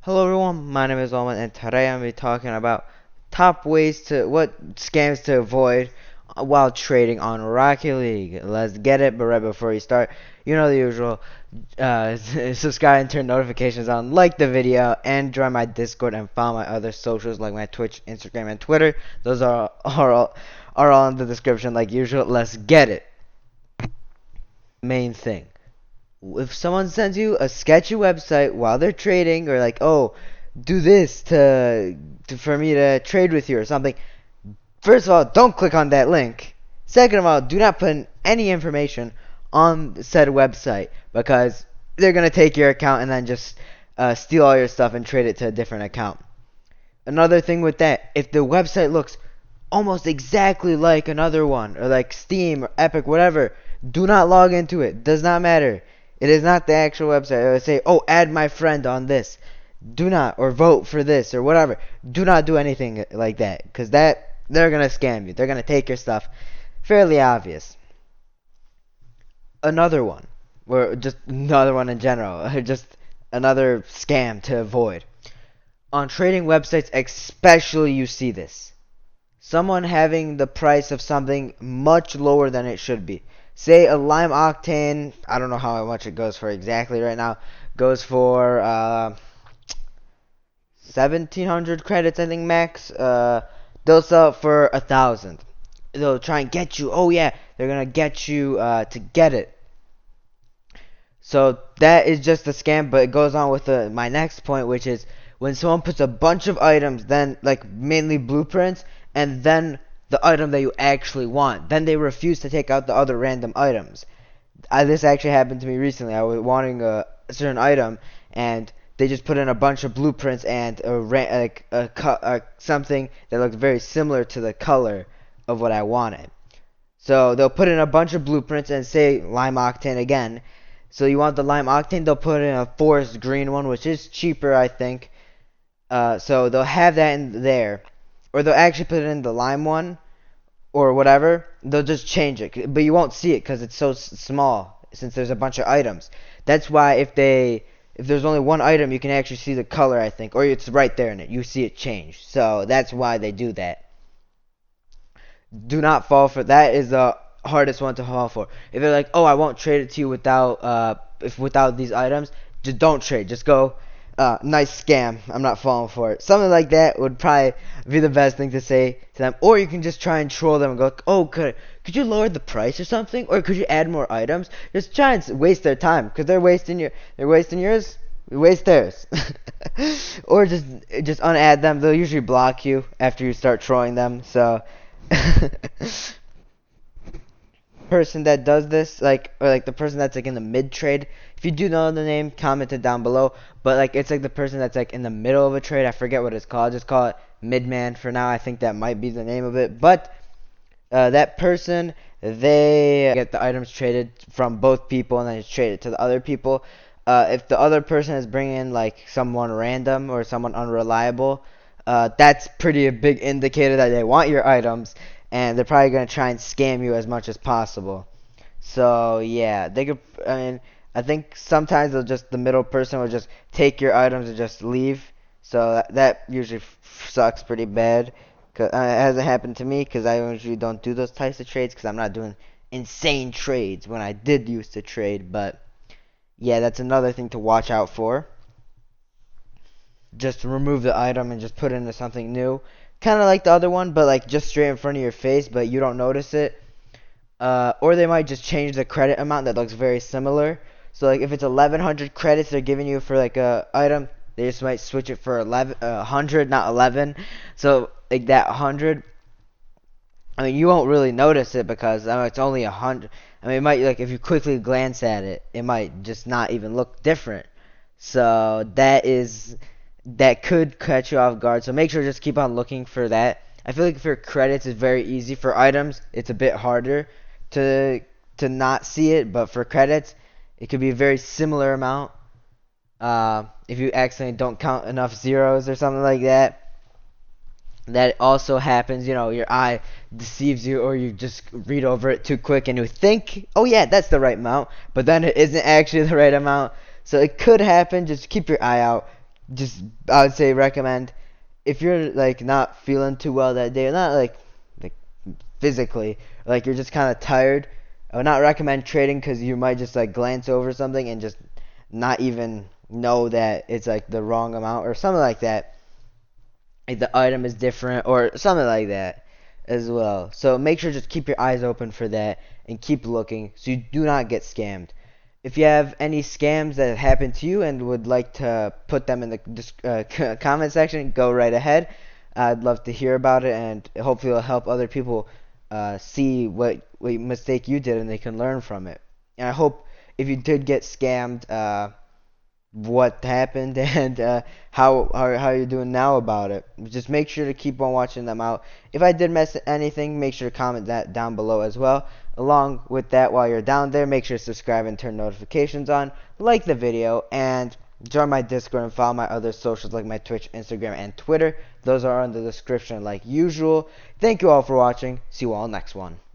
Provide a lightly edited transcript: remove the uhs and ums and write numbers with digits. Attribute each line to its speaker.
Speaker 1: Hello everyone, my name is Almond and today I'm going to be talking about what scams to avoid while trading on Rocket League. Let's get it, but right before you start, you know the usual, subscribe and turn notifications on, like the video, and join my Discord and follow my other socials like my Twitch, Instagram, and Twitter. Those are all in the description like usual. Let's get it. Main thing. If someone sends you a sketchy website while they're trading, or like, oh, do this for me to trade with you or something, first of all, don't click on that link. Second of all, do not put in any information on said website because they're gonna take your account and then just steal all your stuff and trade it to a different account. Another thing with that, if the website looks almost exactly like another one, or like Steam or Epic, whatever, do not log into it. Does not matter. It is not the actual website. It will say, oh, add my friend on this. Do not, or vote for this, or whatever. Do not do anything like that, because they're going to scam you. They're going to take your stuff. Fairly obvious. Another one, or just another one in general, just another scam to avoid. On trading websites, especially, you see this. Someone having the price of something much lower than it should be. Say a lime octane, I don't know how much it goes for exactly right now, goes for 1700 credits, I think, max. They'll sell it for 1,000. They'll try and get you. Oh yeah, they're gonna get you to get it. So that is just a scam, but it goes on with my next point, which is when someone puts a bunch of items, then like mainly blueprints, and then the item that you actually want, then they refuse to take out the other random items. This actually happened to me recently. I was wanting a certain item, and they just put in a bunch of blueprints and something that looked very similar to the color of what I wanted. So they'll put in a bunch of blueprints and say lime octane again. So you want the lime octane, they'll put in a forest green one, which is cheaper, I think. So they'll have that in there, or they'll actually put it in the lime one, or whatever. They'll just change it, but you won't see it because it's so small since there's a bunch of items. That's why if there's only one item, you can actually see the color, I think, or it's right there in it. You see it change. So that's why they do that. Do not fall for that. Is the hardest one to fall for. If they're like, oh, I won't trade it to you without these items, just don't trade. Just go, nice scam. I'm not falling for it. Something like that would probably be the best thing to say to them. Or you can just try and troll them and go, oh, could you lower the price or something? Or could you add more items? Just try and waste their time because they're wasting yours. We waste theirs. Or just unadd them. They'll usually block you after you start trolling them. So person that does this, or the person that's like in the mid trade. If you do know the name, comment it down below. But like it's like the person that's like in the middle of a trade. I forget what it's called. Just call it midman for now. I think that might be the name of it. But that person, they get the items traded from both people and then just trade it to the other people. If the other person is bringing in like someone random or someone unreliable, that's pretty a big indicator that they want your items, and they're probably going to try and scam you as much as possible. So yeah, they could. I mean, I think sometimes the middle person will just take your items and just leave. So that usually sucks pretty bad. It hasn't happened to me because I usually don't do those types of trades because I'm not doing insane trades when I did used to trade. But yeah, that's another thing to watch out for. Just remove the item and just put it into something new. Kind of like the other one, but like just straight in front of your face, but you don't notice it. Or they might just change the credit amount that looks very similar. So like if it's 1100 credits they're giving you for like a item, they just might switch it for 100, not 11. So like that 100, I mean you won't really notice it because it's only 100. I mean it might, like if you quickly glance at it, it might just not even look different. So that could catch you off guard. So make sure to just keep on looking for that. I feel like for credits it's very easy. For items it's a bit harder to not see it, but for credits it could be a very similar amount. If you accidentally don't count enough zeros or something like that. That also happens, your eye deceives you, or you just read over it too quick and you think, oh yeah, that's the right amount, but then it isn't actually the right amount. So it could happen. Just keep your eye out. just I would say recommend if you're like not feeling too well that day, not like physically, like you're just kind of tired. I would not recommend trading because you might just like glance over something and just not even know that it's like the wrong amount or something like that. Like the item is different or something like that as well. So make sure just keep your eyes open for that and keep looking so you do not get scammed. If you have any scams that have happened to you and would like to put them in the comment section, go right ahead. I'd love to hear about it, and hopefully it'll help other people see what mistake you did and they can learn from it. And I hope if you did get scammed, what happened and how you're doing now about it. Just make sure to keep on watching them out. If I did miss anything, make sure to comment that down below as well. Along with that, while you're down there, make sure to subscribe and turn notifications on, like the video, and join my Discord and follow my other socials like my Twitch, Instagram, and Twitter. Those are in the description like usual. Thank you all for watching. See you all next one.